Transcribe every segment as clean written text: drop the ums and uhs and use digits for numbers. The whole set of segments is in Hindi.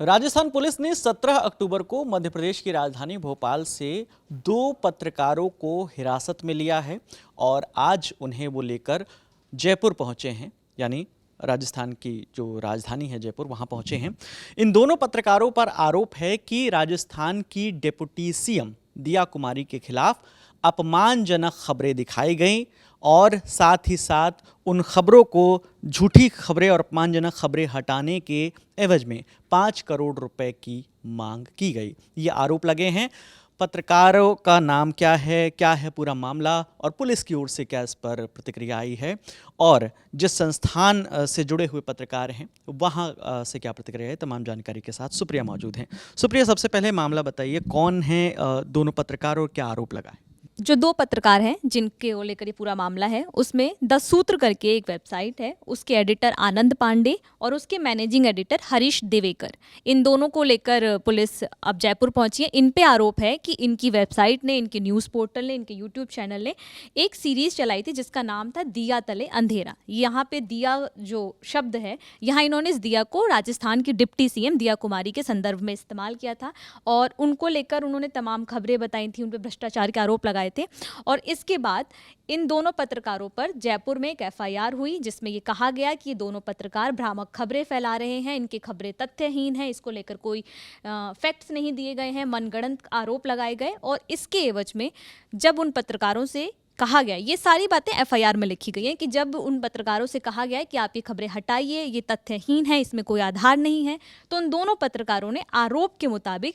राजस्थान पुलिस ने 17 अक्टूबर को मध्य प्रदेश की राजधानी भोपाल से 2 पत्रकारों को हिरासत में लिया है और आज उन्हें वो लेकर जयपुर पहुंचे हैं, यानी राजस्थान की जो राजधानी है जयपुर, वहां पहुंचे हैं। इन दोनों पत्रकारों पर आरोप है कि राजस्थान की डिप्टी सीएम दिया कुमारी के खिलाफ अपमानजनक खबरें दिखाई गईं और साथ ही साथ उन खबरों को, झूठी खबरें और अपमानजनक खबरें हटाने के एवज में 5 करोड़ रुपए की मांग की गई। ये आरोप लगे हैं। पत्रकारों का नाम क्या है पूरा मामला और पुलिस की ओर से क्या इस पर प्रतिक्रिया आई है और जिस संस्थान से जुड़े हुए पत्रकार हैं वहाँ से क्या प्रतिक्रिया है, तमाम जानकारी के साथ सुप्रिया मौजूद हैं। सुप्रिया, सबसे पहले मामला बताइए, कौन है दोनों पत्रकार और क्या आरोप लगा है? जो 2 पत्रकार हैं जिनके को लेकर ये पूरा मामला है, उसमें द सूत्र करके एक वेबसाइट है, उसके एडिटर आनंद पांडे और उसके मैनेजिंग एडिटर हरीश देवेकर, इन दोनों को लेकर पुलिस अब जयपुर पहुंची है। इन पे आरोप है कि इनकी वेबसाइट ने, इनके न्यूज़ पोर्टल ने, इनके यूट्यूब चैनल ने एक सीरीज चलाई थी जिसका नाम था दिया तले अंधेरा। यहाँ पे दिया जो शब्द है, यहाँ इन्होंने इस दिया को राजस्थान की डिप्टी सीएम दिया कुमारी के संदर्भ में इस्तेमाल किया था और उनको लेकर उन्होंने तमाम खबरें बताई थी, उन पर भ्रष्टाचार के आरोप लगाए थे। और इसके बाद इन दोनों पत्रकारों पर जयपुर में एक एफआईआर हुई जिसमें ये कहा गया कि ये दोनों पत्रकार भ्रामक खबरें फैला रहे हैं, इनकी खबरें तथ्यहीन हैं, इसको लेकर कोई फैक्ट्स नहीं दिए गए हैं, मनगढ़ंत आरोप लगाए गए। और इसके एवज में जब उन पत्रकारों से कहा गया, ये सारी बातें एफआईआर में लिखी गई हैं कि जब उन पत्रकारों से कहा गया है कि आप ये खबरें हटाइए, ये तथ्यहीन है, इसमें कोई आधार नहीं है, तो उन दोनों पत्रकारों ने आरोप के मुताबिक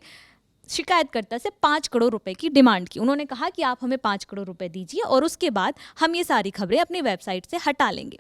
शिकायतकर्ता से 5 करोड़ रुपए की डिमांड की। उन्होंने कहा कि आप हमें 5 करोड़ रुपए दीजिए और उसके बाद हम ये सारी खबरें अपनी वेबसाइट से हटा लेंगे।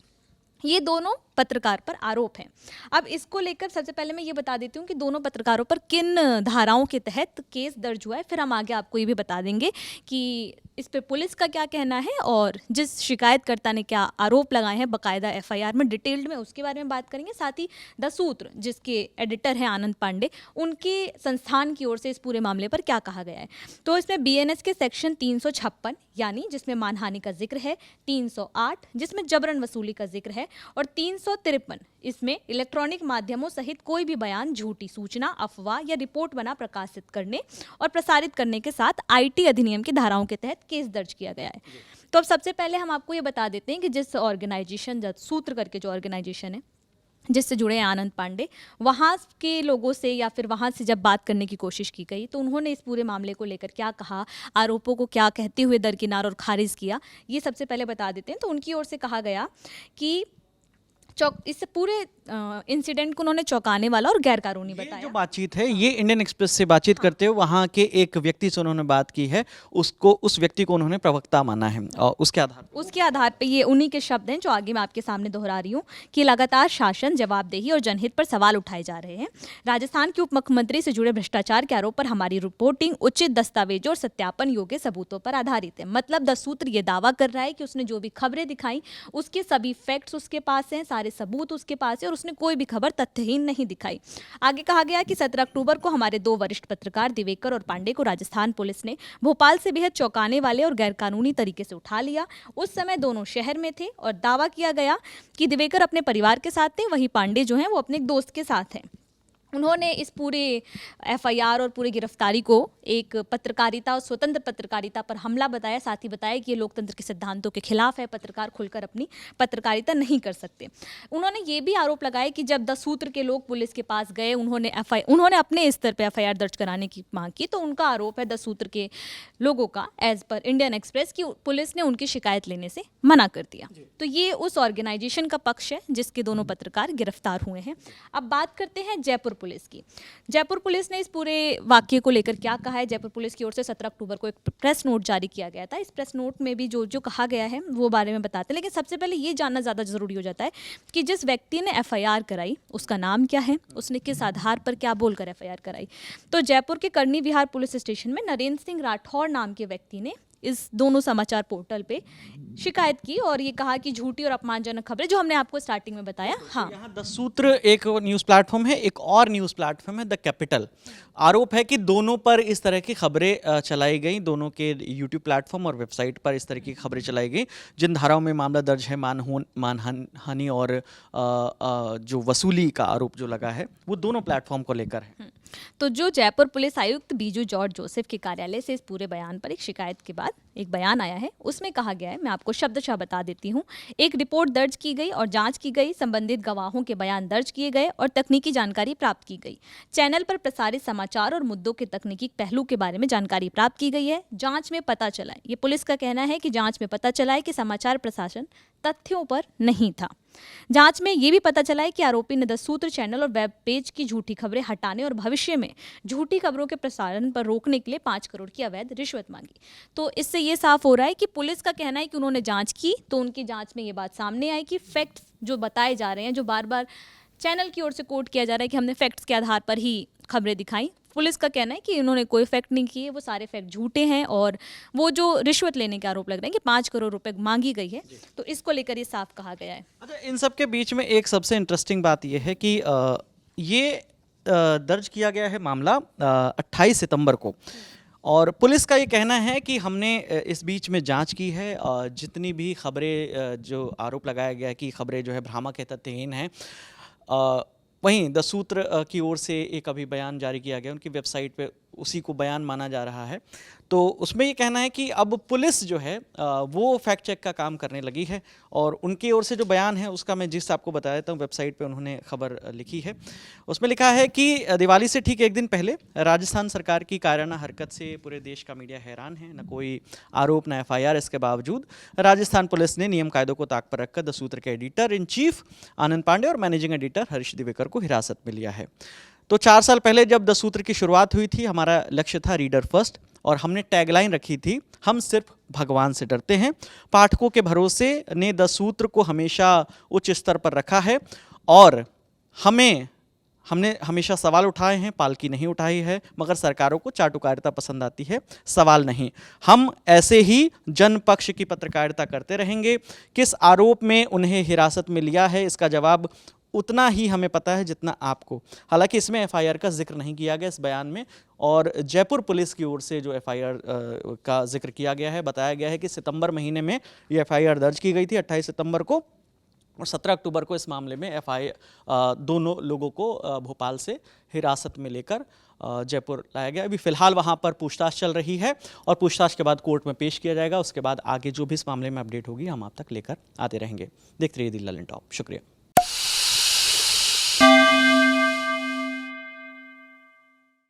ये दोनों पत्रकार पर आरोप हैं। अब इसको लेकर सबसे पहले मैं ये बता देती हूँ कि दोनों पत्रकारों पर किन धाराओं के तहत केस दर्ज हुआ है, फिर हम आगे आपको ये भी बता देंगे कि इस पे पुलिस का क्या कहना है और जिस शिकायतकर्ता ने क्या आरोप लगाए हैं बाकायदा एफआईआर में डिटेल्ड में, उसके बारे में बात करेंगे। साथ ही द सूत्र जिसके एडिटर हैं आनंद पांडे, उनके संस्थान की ओर से इस पूरे मामले पर क्या कहा गया है। तो इसमें बीएनएस के सेक्शन 356 यानी जिसमें मानहानि का जिक्र है, 308 जिसमें जबरन वसूली का जिक्र है और 353 इसमें इलेक्ट्रॉनिक माध्यमों सहित कोई भी बयान, झूठी सूचना, अफवाह या रिपोर्ट बना प्रकाशित करने और प्रसारित करने के साथ आईटी अधिनियम की धाराओं के तहत केस दर्ज किया गया है। तो अब सबसे पहले हम आपको ये बता देते हैं कि जिस ऑर्गेनाइजेशन, सूत्र करके जो ऑर्गेनाइजेशन है जिससे जुड़े हैं आनंद पांडे, वहाँ के लोगों से या फिर वहाँ से जब बात करने की कोशिश की गई तो उन्होंने इस पूरे मामले को लेकर क्या कहा, आरोपों को क्या कहते हुए दरकिनार और खारिज किया, ये सबसे पहले बता देते हैं। तो उनकी ओर से कहा गया कि इस पूरे इंसिडेंट को उन्होंने चौंकाने वाला और गैरकानूनी बताया। जो बातचीत है ये इंडियन एक्सप्रेस से बातचीत करते हुए वहाँ के एक व्यक्ति से उन्होंने बात की है, उस व्यक्ति को उन्होंने प्रवक्ता माना है और उसके आधार पे ये उन्हीं के शब्द हैं जो आगे मैं आपके सामने दोहरा रही हूँ कि लगातार शासन, जवाबदेही और जनहित पर सवाल उठाए जा रहे हैं। राजस्थान के उप मुख्यमंत्री से जुड़े भ्रष्टाचार के आरोप पर हमारी रिपोर्टिंग उचित दस्तावेजों और सत्यापन योग्य सबूतों पर आधारित है। मतलब द सूत्र ये दावा कर रहा है कि उसने जो भी खबरें दिखाई उसके सभी फैक्ट्स उसके पास हैं, सारे सबूत उसके पास है और उसने कोई भी खबर तथ्यहीन नहीं दिखाई। आगे कहा गया कि 17 अक्टूबर को हमारे 2 वरिष्ठ पत्रकार दिवेकर और पांडे को राजस्थान पुलिस ने भोपाल से बेहद चौंकाने वाले और गैरकानूनी तरीके से उठा लिया। उस समय दोनों शहर में थे और दावा किया गया कि दिवेकर अपने परिवार के साथ थे, वहीं पांडे जो हैं वो अपने एक दोस्त के साथ हैं। उन्होंने इस पूरे एफआईआर और पूरी गिरफ्तारी को एक पत्रकारिता और स्वतंत्र पत्रकारिता पर हमला बताया। साथ ही बताया कि ये लोकतंत्र के सिद्धांतों के खिलाफ है, पत्रकार खुलकर अपनी पत्रकारिता नहीं कर सकते। उन्होंने ये भी आरोप लगाया कि जब द सूत्र के लोग पुलिस के पास गए, उन्होंने अपने स्तर पर एफआईआर दर्ज कराने की मांग की, तो उनका आरोप है द सूत्र के लोगों का एज पर इंडियन एक्सप्रेस की पुलिस ने उनकी शिकायत लेने से मना कर दिया। तो ये उस ऑर्गेनाइजेशन का पक्ष है जिसके दोनों पत्रकार गिरफ्तार हुए हैं। अब बात करते हैं जयपुर पुलिस की। जयपुर पुलिस ने इस पूरे वाक्य को लेकर क्या कहा है। जयपुर पुलिस की ओर से 17 अक्टूबर को एक प्रेस नोट जारी किया गया था। इस प्रेस नोट में भी जो जो कहा गया है वो बारे में बताते हैं, लेकिन सबसे पहले ये जानना ज़्यादा जरूरी हो जाता है कि जिस व्यक्ति ने एफआईआर कराई उसका नाम क्या है, उसने किस आधार पर क्या बोलकर एफआईआर कराई। तो जयपुर के करनी विहार पुलिस स्टेशन में नरेंद्र सिंह राठौर नाम के व्यक्ति ने इस दोनों समाचार पोर्टल पे शिकायत की और ये कहा कि झूठी और अपमानजनक खबरें, जो हमने आपको स्टार्टिंग में बताया। हाँ, यहाँ द सूत्र एक न्यूज़ प्लेटफॉर्म है, एक और न्यूज़ प्लेटफॉर्म है द कैपिटल। आरोप है कि दोनों पर इस तरह की खबरें चलाई गई, दोनों के यूट्यूब प्लेटफॉर्म और वेबसाइट पर इस तरह की खबरें चलाई गई जिन धाराओं में मामला दर्ज है, मानहानि और जो वसूली का आरोप जो लगा है वो दोनों प्लेटफॉर्म को लेकर है। तो जो जयपुर पुलिस आयुक्त बीजू जॉर्ज जोसेफ के कार्यालय से इस पूरे बयान पर एक शिकायत के बाद एक बयान आया है, उसमें कहा गया है, मैं आपको शब्दशः बता देती हूँ, एक रिपोर्ट दर्ज की गई और जांच की गई, संबंधित गवाहों के बयान दर्ज किए गए और तकनीकी जानकारी प्राप्त की गई। चैनल पर प्रसारित समाचार और मुद्दों के तकनीकी पहलू के बारे में जानकारी प्राप्त की गई है। जांच में पता चला है, ये पुलिस का कहना है कि जांच में पता चला है कि समाचार प्रशासन तथ्यों पर नहीं था। जांच में ये भी पता चला है कि आरोपी ने द सूत्र चैनल और वेब पेज की झूठी खबरें हटाने और भविष्य में झूठी खबरों के प्रसारण पर रोकने के लिए 5 करोड़ की अवैध रिश्वत मांगी। तो इससे ये साफ हो रहा है कि पुलिस का कहना है कि उन्होंने जांच की, तो उनकी जांच में ये बात सामने आई कि फैक्ट्स जो बताए जा रहे हैं, जो बार बार चैनल की ओर से कोट किया जा रहा है कि हमने फैक्ट्स के आधार पर ही खबरें दिखाई, पुलिस का कहना है कि इन्होंने कोई फैक्ट नहीं किए, वो सारे फैक्ट झूठे हैं और वो जो रिश्वत लेने के आरोप लग रहे हैं कि 5 करोड़ रुपए मांगी गई है, तो इसको लेकर ये साफ कहा गया है। अच्छा, इन सब के बीच में एक सबसे इंटरेस्टिंग बात यह है कि ये दर्ज किया गया है मामला 28 सितंबर को, और पुलिस का ये कहना है कि हमने इस बीच में जांच की है, जितनी भी खबरें जो आरोप लगाया गया है कि खबरें जो है भ्रामक है, तथ्यहीन है। वहीं द सूत्र की ओर से एक अभी बयान जारी किया गया, उनकी वेबसाइट पे उसी को बयान माना जा रहा है। तो उसमें ये कहना है कि अब पुलिस जो है वो फैक्ट चेक का काम करने लगी है, और उनकी ओर से जो बयान है उसका मैं जिस आपको बताया था वेबसाइट पे उन्होंने खबर लिखी है। उसमें लिखा है कि दिवाली से ठीक एक दिन पहले राजस्थान सरकार की कायराना हरकत से पूरे देश का मीडिया हैरान है। न कोई आरोप, न FIR, इसके बावजूद राजस्थान पुलिस ने नियम कायदों को ताक पर रखकर द सूत्र के एडिटर इन चीफ आनंद पांडे और मैनेजिंग एडिटर हरीश दिवेकर को हिरासत में लिया है। तो 4 साल पहले जब द सूत्र की शुरुआत हुई थी, हमारा लक्ष्य था रीडर फर्स्ट, और हमने टैगलाइन रखी थी, हम सिर्फ भगवान से डरते हैं। पाठकों के भरोसे ने द सूत्र को हमेशा उच्च स्तर पर रखा है, और हमने हमेशा सवाल उठाए हैं, पालकी नहीं उठाई है। मगर सरकारों को चाटुकारिता पसंद आती है, सवाल नहीं। हम ऐसे ही जनपक्ष की पत्रकारिता करते रहेंगे। किस आरोप में उन्हें हिरासत में लिया है, इसका जवाब उतना ही हमें पता है जितना आपको। हालांकि इसमें FIR का जिक्र नहीं किया गया इस बयान में, और जयपुर पुलिस की ओर से जो FIR का जिक्र किया गया है, बताया गया है कि सितंबर महीने में ये FIR दर्ज की गई थी 28 सितंबर को, और 17 अक्टूबर को इस मामले में दोनों लोगों को भोपाल से हिरासत में लेकर जयपुर लाया गया। अभी फिलहाल वहां पर पूछताछ चल रही है, और पूछताछ के बाद कोर्ट में पेश किया जाएगा। उसके बाद आगे जो भी इस मामले में अपडेट होगी हम आप तक लेकर आते रहेंगे। देखते रहिए द ललन टॉप। शुक्रिया।